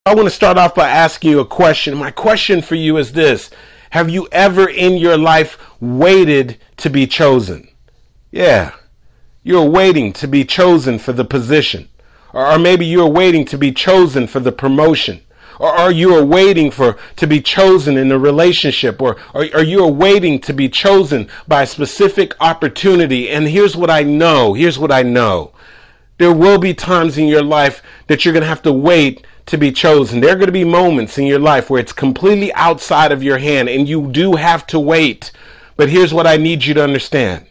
I want to start off by asking you a question. My question for you is this. Have you ever in your life waited to be chosen? Yeah, you're waiting to be chosen for the position. Or maybe you're waiting to be chosen for the promotion. Or you are waiting to be chosen in a relationship, or you are waiting to be chosen by a specific opportunity. And here's what I know. There will be times in your life that you're going to have to wait to be chosen. There are going to be moments in your life where it's completely outside of your hand and you do have to wait. But here's what I need you to understand.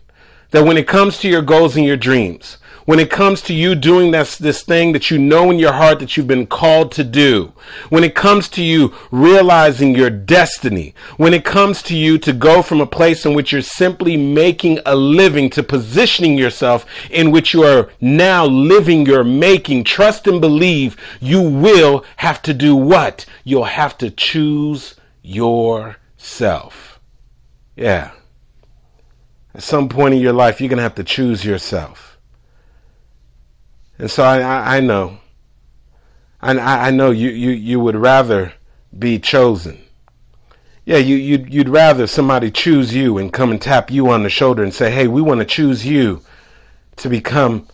That when it comes to your goals and your dreams, when it comes to you doing this thing that you know in your heart that you've been called to do, when it comes to you realizing your destiny, when it comes to you to go from a place in which you're simply making a living to positioning yourself in which you are now living your making, trust and believe you will have to do what? You'll have to choose yourself. Yeah. At some point in your life, you're going to have to choose yourself. And so I know you would rather be chosen. Yeah, you'd rather somebody choose you and come and tap you on the shoulder and say, hey, we want to choose you to become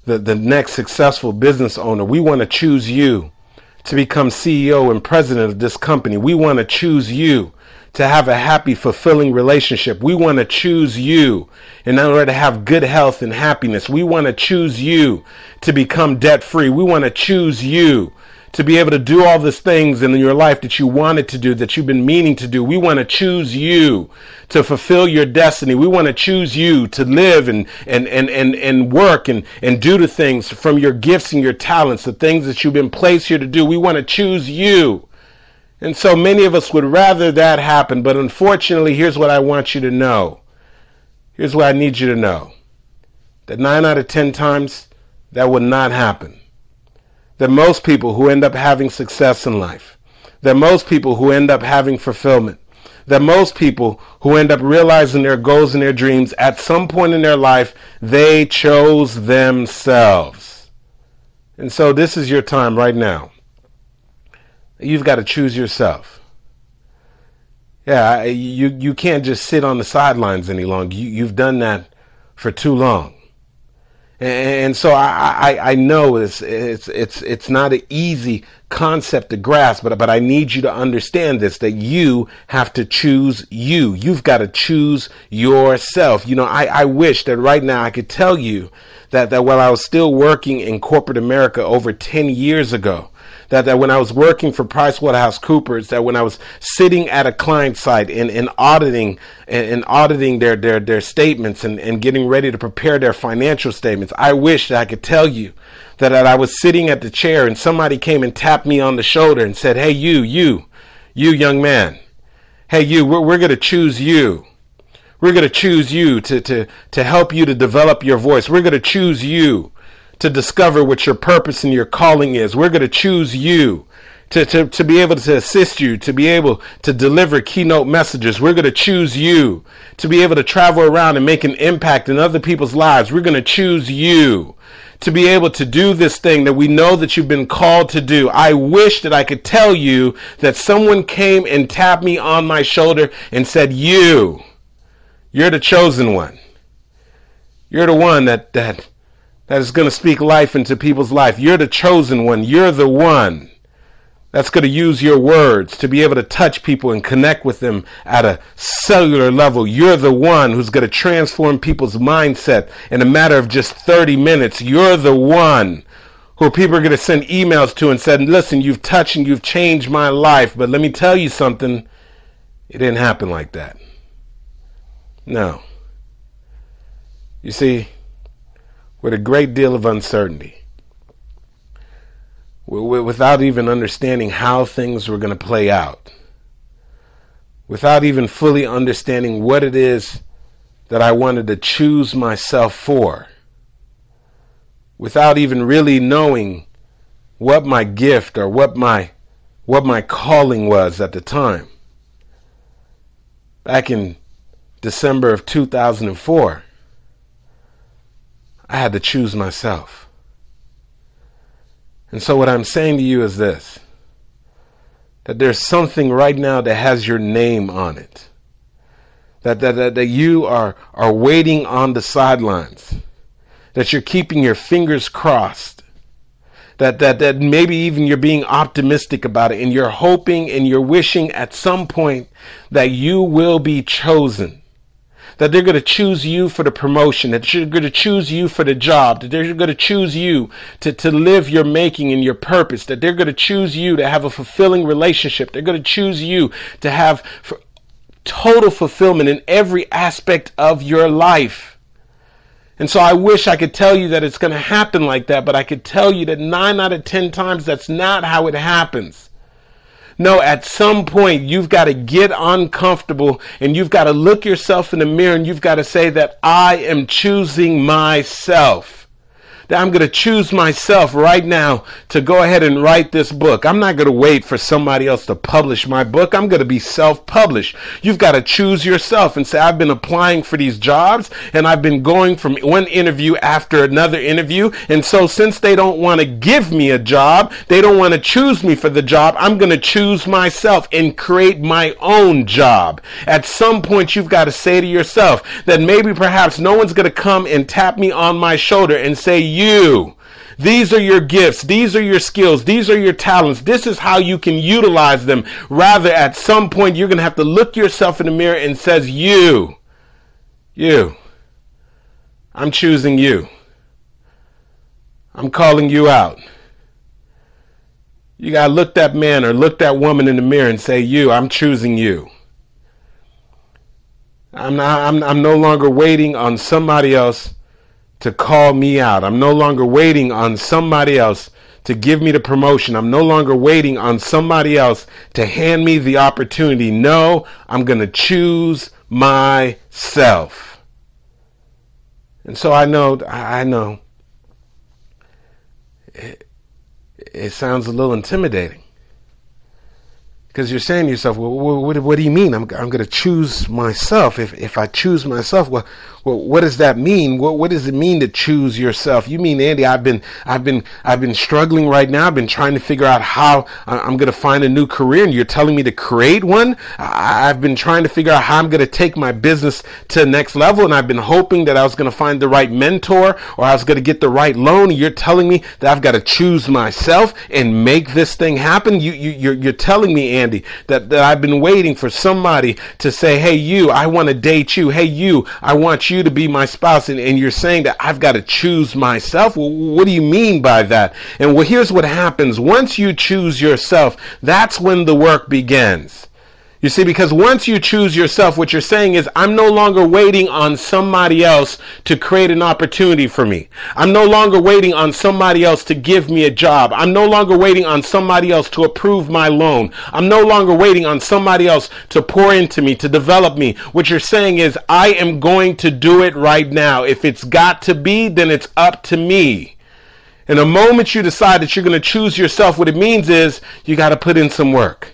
the next successful business owner. We want to choose you to become CEO and president of this company. We want to choose you to have a happy, fulfilling relationship. We want to choose you in order to have good health and happiness. We want to choose you to become debt-free. We want to choose you to be able to do all these things in your life that you wanted to do, that you've been meaning to do. We want to choose you to fulfill your destiny. We want to choose you to live and work and do the things from your gifts and your talents, the things that you've been placed here to do. We want to choose you. And so many of us would rather that happen. But unfortunately, here's what I want you to know. Here's what I need you to know. That 9 out of 10 times, that will not happen. That most people who end up having success in life, that most people who end up having fulfillment, that most people who end up realizing their goals and their dreams, at some point in their life, they chose themselves. And so this is your time right now. You've got to choose yourself. Yeah, you can't just sit on the sidelines any longer. You've done that for too long. And so I know it's not an easy concept to grasp, but I need you to understand this, that you have to choose you. You've got to choose yourself. You know, I wish that right now I could tell you that while I was still working in corporate America over 10 years ago, that when I was working for PricewaterhouseCoopers, that when I was sitting at a client site and auditing their statements and getting ready to prepare their financial statements, I wish that I could tell you that I was sitting at the chair and somebody came and tapped me on the shoulder and said, hey, you young man, hey, we're going to choose you. We're going to choose you to help you to develop your voice. We're going to choose you to discover what your purpose and your calling is. We're going to choose you to be able to assist you, to be able to deliver keynote messages. We're going to choose you to be able to travel around and make an impact in other people's lives. We're going to choose you to be able to do this thing that we know that you've been called to do. I wish that I could tell you that someone came and tapped me on my shoulder and said, you're the chosen one. You're the one that is going to speak life into people's life. You're the chosen one. You're the one that's going to use your words to be able to touch people and connect with them at a cellular level. You're the one who's going to transform people's mindset in a matter of just 30 minutes. You're the one who people are going to send emails to and said, listen, you've touched and you've changed my life. But let me tell you something. It didn't happen like that. No. You see, with a great deal of uncertainty, without even understanding how things were going to play out, without even fully understanding what it is that I wanted to choose myself for, without even really knowing what my gift or what my calling was at the time. Back in December of 2004, I had to choose myself. And so what I'm saying to you is this. that there's something right now that has your name on it. That you are waiting on the sidelines. That you're keeping your fingers crossed. That maybe even you're being optimistic about it, and you're hoping and you're wishing at some point that you will be chosen. That they're going to choose you for the promotion, that you're going to choose you for the job, that they're going to choose you to live your making and your purpose, that they're going to choose you to have a fulfilling relationship. They're going to choose you to have total fulfillment in every aspect of your life. And so I wish I could tell you that it's going to happen like that, but I could tell you that 9 out of 10 times that's not how it happens. No, at some point you've got to get uncomfortable and you've got to look yourself in the mirror and you've got to say that I am choosing myself. That I'm going to choose myself right now to go ahead and write this book. I'm not going to wait for somebody else to publish my book. I'm going to be self-published. You've got to choose yourself and say, I've been applying for these jobs and I've been going from one interview after another interview. And so since they don't want to give me a job, they don't want to choose me for the job, I'm going to choose myself and create my own job. At some point, you've got to say to yourself that maybe perhaps no one's going to come and tap me on my shoulder and say, these are your gifts, these are your skills, these are your talents, this is how you can utilize them. Rather, at some point, you're going to have to look yourself in the mirror and says, you, I'm choosing you. I'm calling you out. You got to look that man or look that woman in the mirror and say, I'm choosing you. I'm no longer waiting on somebody else to call me out. I'm no longer waiting on somebody else to give me the promotion. I'm no longer waiting on somebody else to hand me the opportunity. No, I'm going to choose myself. And so I know it sounds a little intimidating. Because you're saying to yourself, well, what do you mean? I'm going to choose myself. If I choose myself, well, what does that mean? What does it mean to choose yourself? You mean, Andy, I've been struggling right now. I've been trying to figure out how I'm going to find a new career, and you're telling me to create one? I've been trying to figure out how I'm going to take my business to the next level, and I've been hoping that I was going to find the right mentor or I was going to get the right loan. You're telling me that I've got to choose myself and make this thing happen? You're telling me, Andy, that I've been waiting for somebody to say, hey, I want to date you. Hey, I want you to be my spouse. And you're saying that I've got to choose myself. Well, what do you mean by that? And well, here's what happens. Once you choose yourself, that's when the work begins. You see, because once you choose yourself, what you're saying is, I'm no longer waiting on somebody else to create an opportunity for me. I'm no longer waiting on somebody else to give me a job. I'm no longer waiting on somebody else to approve my loan. I'm no longer waiting on somebody else to pour into me, to develop me. What you're saying is, I am going to do it right now. If it's got to be, then it's up to me. And the moment you decide that you're going to choose yourself, what it means is you got to put in some work.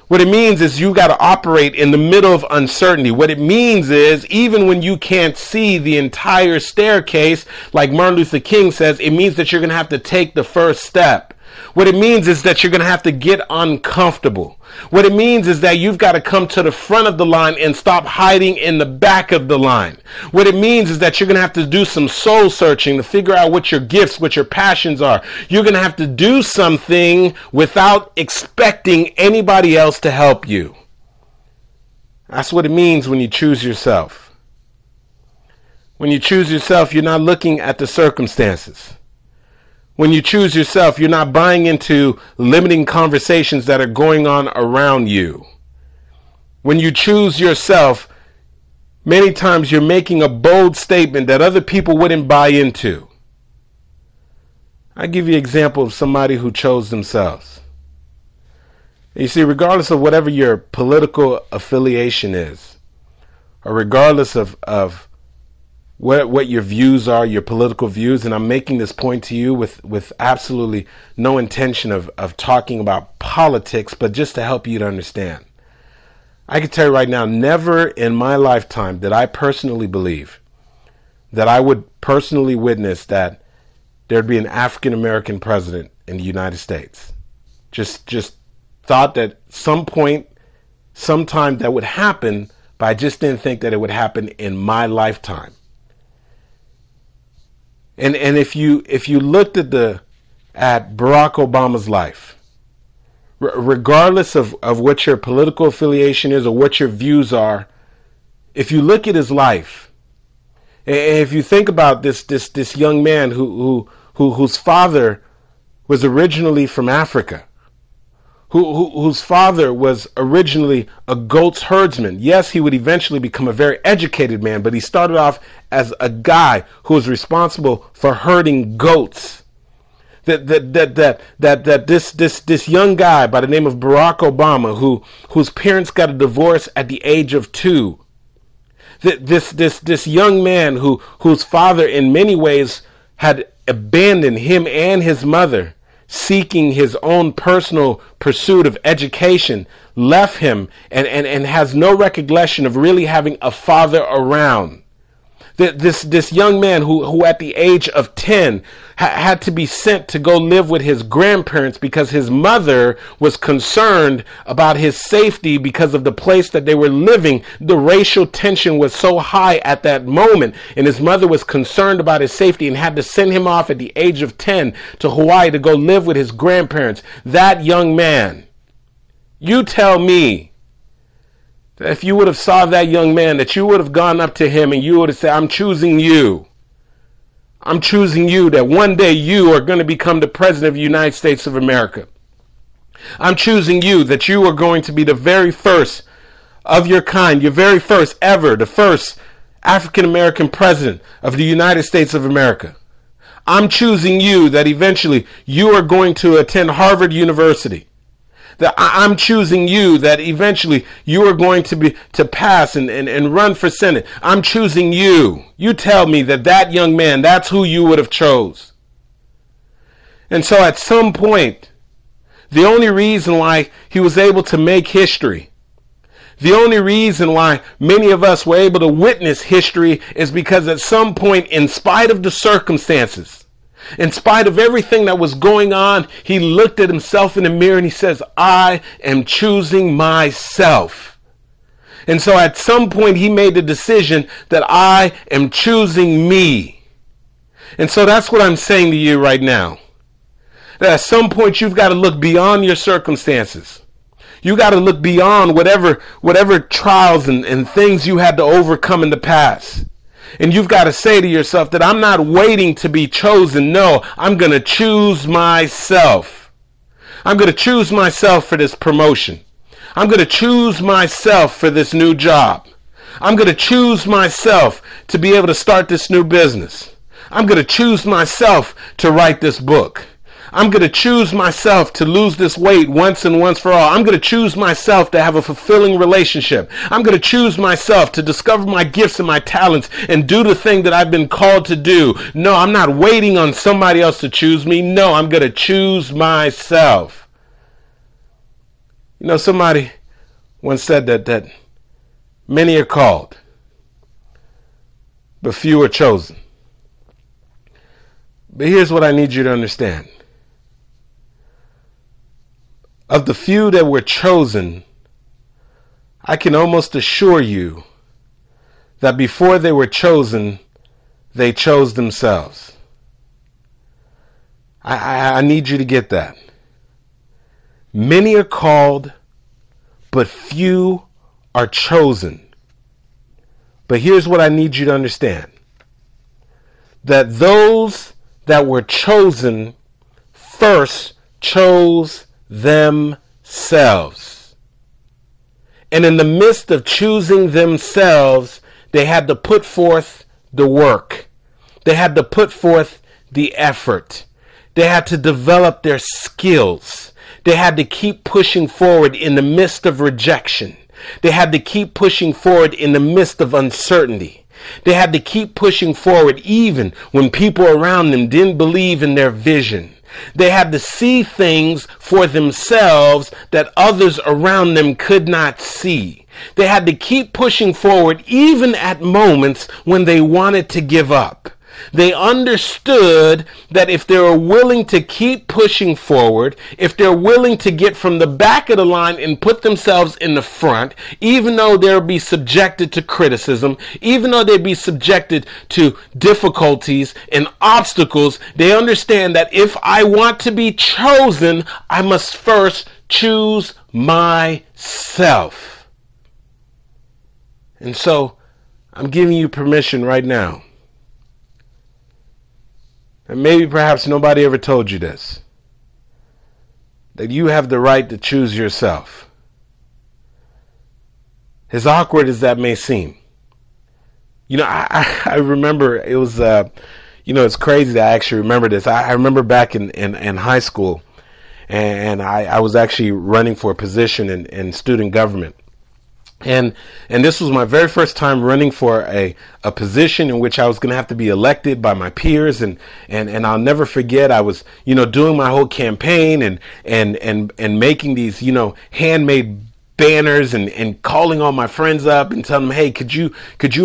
What it means is you got to operate in the middle of uncertainty. What it means is even when you can't see the entire staircase, like Martin Luther King says, it means that you're going to have to take the first step. What it means is that you're going to have to get uncomfortable. What it means is that you've got to come to the front of the line and stop hiding in the back of the line. What it means is that you're going to have to do some soul searching to figure out what your gifts, what your passions are. You're going to have to do something without expecting anybody else to help you. That's what it means when you choose yourself. When you choose yourself, you're not looking at the circumstances. When you choose yourself, you're not buying into limiting conversations that are going on around you. When you choose yourself, many times you're making a bold statement that other people wouldn't buy into. I give you an example of somebody who chose themselves. You see, regardless of whatever your political affiliation is, or regardless of what your views are, your political views, and I'm making this point to you with absolutely no intention of talking about politics, but just to help you to understand. I can tell you right now, never in my lifetime did I personally believe that I would personally witness that there'd be an African American president in the United States. Just thought that sometime that would happen, but I just didn't think that it would happen in my lifetime. And if you looked at Barack Obama's life, regardless of what your political affiliation is or what your views are, if you look at his life, and if you think about this young man whose father was originally from Africa, whose father was originally a goats herdsman. Yes, he would eventually become a very educated man, but he started off as a guy who was responsible for herding goats. This young guy by the name of Barack Obama, whose parents got a divorce at the age of 2. This young man whose father in many ways had abandoned him and his mother, seeking his own personal pursuit of education, left him and has no recollection of really having a father around. This young man who at the age of 10 had to be sent to go live with his grandparents because his mother was concerned about his safety because of the place that they were living. The racial tension was so high at that moment, and his mother was concerned about his safety and had to send him off at the age of 10 to Hawaii to go live with his grandparents. That young man, you tell me, if you would have saw that young man, that you would have gone up to him and you would have said, I'm choosing you. I'm choosing you, that one day you are going to become the president of the United States of America. I'm choosing you, that you are going to be the very first of your kind, your very first ever, the first African-American president of the United States of America. I'm choosing you, that eventually you are going to attend Harvard University. That I'm choosing you, that eventually you are going to pass and run for Senate. I'm choosing you. You tell me that young man, that's who you would have chose. And so at some point, the only reason why he was able to make history, the only reason why many of us were able to witness history is because at some point, in spite of the circumstances, in spite of everything that was going on, he looked at himself in the mirror and he says, I am choosing myself. And so at some point he made the decision that I am choosing me. And so that's what I'm saying to you right now. That at some point you've got to look beyond your circumstances. You got to look beyond whatever trials and things you had to overcome in the past. And you've got to say to yourself that I'm not waiting to be chosen. No, I'm going to choose myself. I'm going to choose myself for this promotion. I'm going to choose myself for this new job. I'm going to choose myself to be able to start this new business. I'm going to choose myself to write this book. I'm going to choose myself to lose this weight once and once for all. I'm going to choose myself to have a fulfilling relationship. I'm going to choose myself to discover my gifts and my talents and do the thing that I've been called to do. No, I'm not waiting on somebody else to choose me. No, I'm going to choose myself. You know, somebody once said that many are called, but few are chosen. But here's what I need you to understand. Of the few that were chosen, I can almost assure you that before they were chosen, they chose themselves. I need you to get that. Many are called, but few are chosen. But here's what I need you to understand. That those that were chosen first chose themselves. And in the midst of choosing themselves, they had to put forth the work. They had to put forth the effort. They had to develop their skills. They had to keep pushing forward in the midst of rejection. They had to keep pushing forward in the midst of uncertainty. They had to keep pushing forward even when people around them didn't believe in their vision. They had to see things for themselves that others around them could not see. They had to keep pushing forward even at moments when they wanted to give up. They understood that if they were willing to keep pushing forward, if they're willing to get from the back of the line and put themselves in the front, even though they'll be subjected to criticism, even though they'd be subjected to difficulties and obstacles, they understand that if I want to be chosen, I must first choose myself. And so I'm giving you permission right now. And maybe perhaps nobody ever told you this, that you have the right to choose yourself. As awkward as that may seem. I remember it was, it's crazy that I actually remember this. I remember back in high school, and I was actually running for a position in student government. And this was my very first time running for a position in which I was going to have to be elected by my peers. And I'll never forget, I was, doing my whole campaign and making these, handmade banners and calling all my friends up and telling them, hey, could you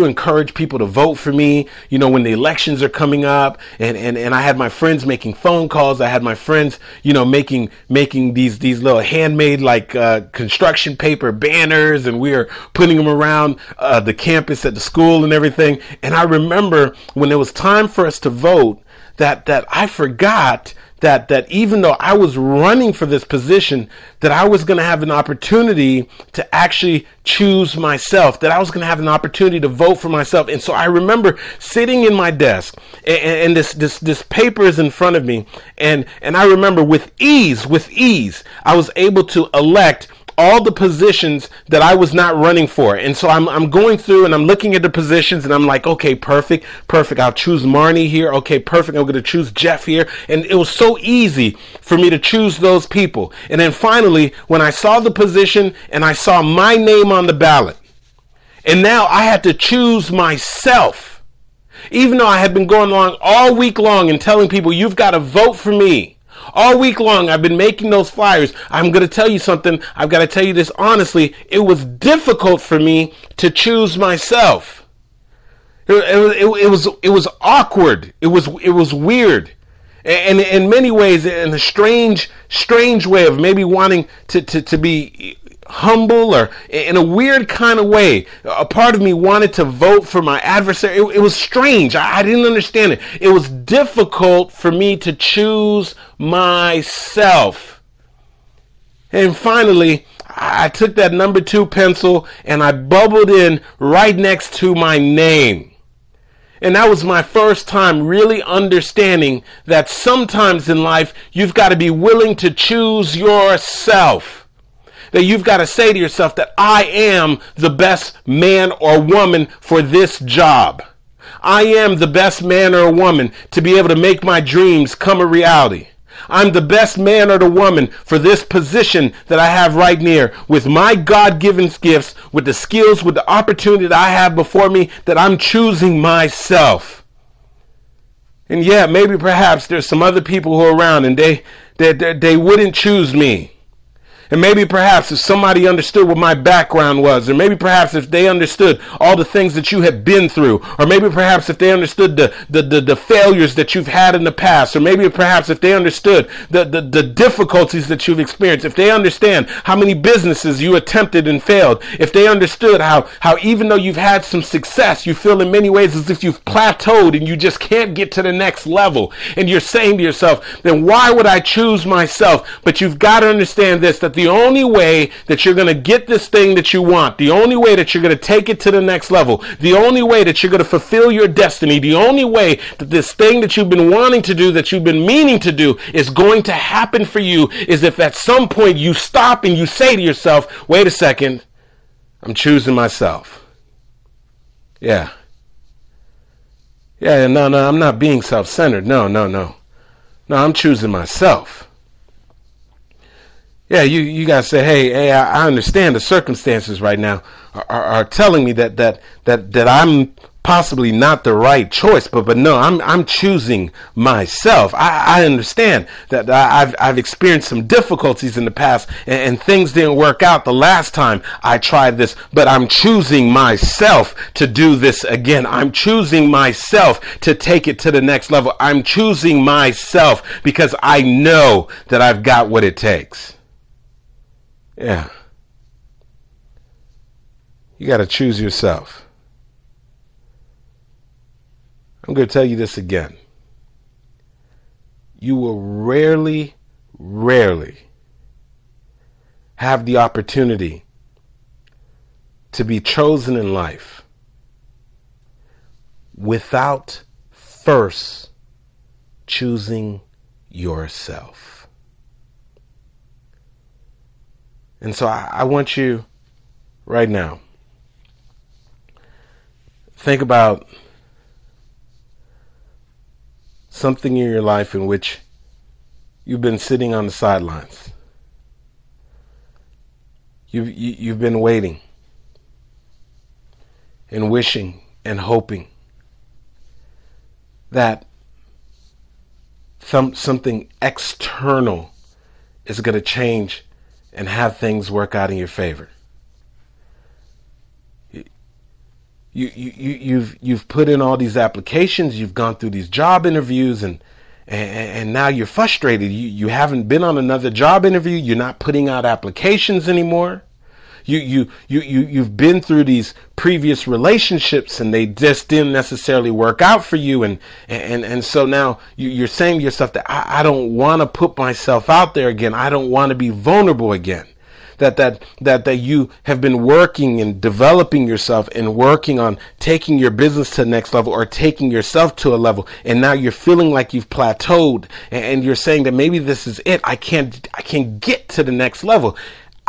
encourage people to vote for me, when the elections are coming up? And I had my friends making phone calls. I had my friends, making these little handmade construction paper banners, and we were putting them around the campus at the school and everything. And I remember when it was time for us to vote that I forgot that even though I was running for this position, that I was going to have an opportunity to actually choose myself, that I was going to have an opportunity to vote for myself. And so I remember sitting in my desk, and this paper is in front of me, and I remember with ease, I was able to elect all the positions that I was not running for. And so I'm going through and I'm looking at the positions and I'm like, okay, perfect. I'll choose Marnie here. Okay, perfect. I'm going to choose Jeff here. And it was so easy for me to choose those people. And then finally, when I saw the position and I saw my name on the ballot, and now I had to choose myself, even though I had been going along all week long and telling people, you've got to vote for me. All week long, I've been making those flyers. I'm going to tell you something. I've got to tell you this honestly. It was difficult for me to choose myself. It was awkward. It was weird. And in many ways, in a strange way of maybe wanting to be humble, or in a weird kind of way, a part of me wanted to vote for my adversary. It was strange. I didn't understand it. It was difficult for me to choose myself. And finally, I took that number 2 pencil and I bubbled in right next to my name. And that was my first time really understanding that sometimes in life, you've got to be willing to choose yourself. That you've got to say to yourself that I am the best man or woman for this job. I am the best man or woman to be able to make my dreams come a reality. I'm the best man or the woman for this position that I have right near, with my God-given gifts, with the skills, with the opportunity that I have before me, that I'm choosing myself. And yeah, maybe perhaps there's some other people who are around and they wouldn't choose me. And maybe perhaps if somebody understood what my background was, or maybe perhaps if they understood all the things that you had been through, or maybe perhaps if they understood the failures that you've had in the past, or maybe perhaps if they understood the difficulties that you've experienced, if they understand how many businesses you attempted and failed, if they understood how even though you've had some success, you feel in many ways as if you've plateaued and you just can't get to the next level, and you're saying to yourself, then why would I choose myself? But you've got to understand this, that the only way that you're going to get this thing that you want, the only way that you're going to take it to the next level, the only way that you're going to fulfill your destiny, the only way that this thing that you've been wanting to do, that you've been meaning to do, is going to happen for you, is if at some point you stop and you say to yourself, wait a second, I'm choosing myself. Yeah, no, I'm not being self-centered. No, I'm choosing myself. Yeah, you guys say, hey, I understand the circumstances right now are telling me that I'm possibly not the right choice, but no, I'm choosing myself. I understand that I've experienced some difficulties in the past, and things didn't work out the last time I tried this, but I'm choosing myself to do this again. I'm choosing myself to take it to the next level. I'm choosing myself because I know that I've got what it takes. Yeah. You got to choose yourself. I'm going to tell you this again. You will rarely have the opportunity to be chosen in life without first choosing yourself. And so I want you right now, think about something in your life in which you've been sitting on the sidelines. You've been waiting and wishing and hoping that something external is going to change and have things work out in your favor. You've put in all these applications, you've gone through these job interviews, and now you're frustrated. You haven't been on another job interview. You're not putting out applications anymore. You've been through these previous relationships and they just didn't necessarily work out for you, and so now you're saying to yourself that I don't want to put myself out there again. I don't want to be vulnerable again. That you have been working and developing yourself and working on taking your business to the next level or taking yourself to a level, and now you're feeling like you've plateaued, and you're saying that maybe this is it. I can't get to the next level.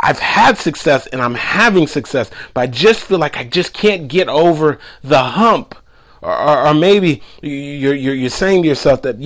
I've had success and I'm having success, but I just feel like I just can't get over the hump. Or maybe you're saying to yourself that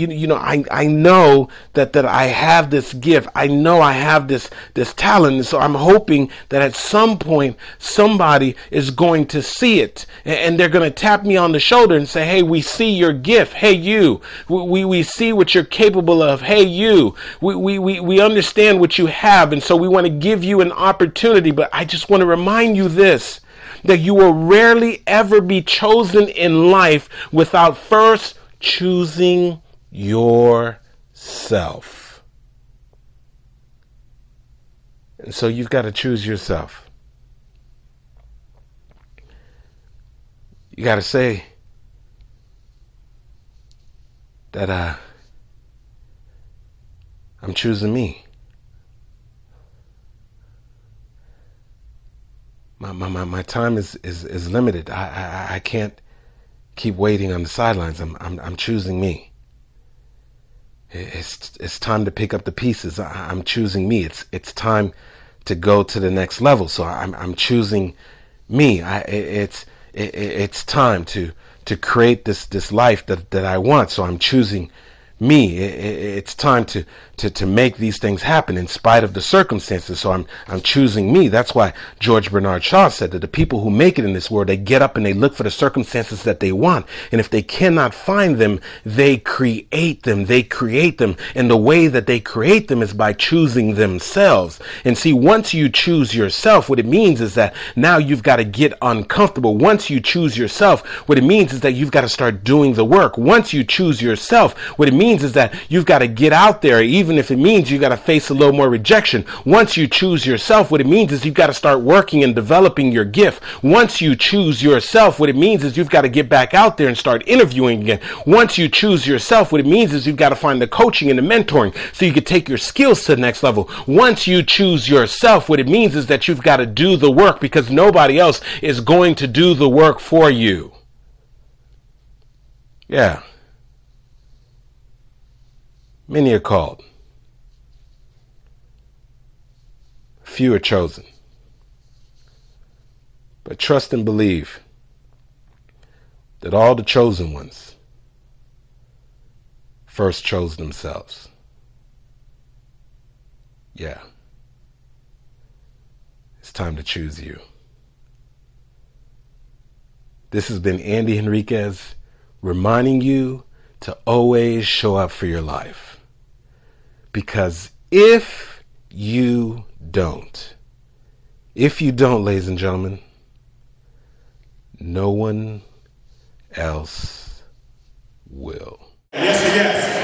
I know that I have this gift. I know I have this talent, and so I'm hoping that at some point somebody is going to see it, and they're going to tap me on the shoulder and say, "Hey, we see your gift. Hey, you. We see what you're capable of. Hey, you. We understand what you have, and so we want to give you an opportunity." But I just want to remind you this, that you will rarely ever be chosen in life without first choosing yourself. And so you've got to choose yourself. You got to say that I'm choosing me. My time is limited. I can't keep waiting on the sidelines. I'm choosing me. It's time to pick up the pieces. I'm choosing me. It's time to go to the next level. So I'm choosing me. It's time to create this life that I want. So I'm choosing me. It's time to make these things happen in spite of the circumstances. So I'm choosing me. That's why George Bernard Shaw said that the people who make it in this world, they get up and they look for the circumstances that they want. And if they cannot find them, they create them. They create them. And the way that they create them is by choosing themselves. And see, once you choose yourself, what it means is that now you've got to get uncomfortable. Once you choose yourself, what it means is that you've got to start doing the work. Once you choose yourself, what it means is that you've got to get out there, even if it means you got to face a little more rejection. Once you choose yourself, what it means is you've got to start working and developing your gift. Once you choose yourself, what it means is you've got to get back out there and start interviewing again. Once you choose yourself, what it means is you've got to find the coaching and the mentoring so you can take your skills to the next level. Once you choose yourself, what it means is that you've got to do the work, because nobody else is going to do the work for you. Yeah. Many are called. Few are chosen. But trust and believe that all the chosen ones first chose themselves. Yeah. It's time to choose you. This has been Andy Henriquez reminding you to always show up for your life. Because if you don't, ladies and gentlemen, no one else will. Yes, yes.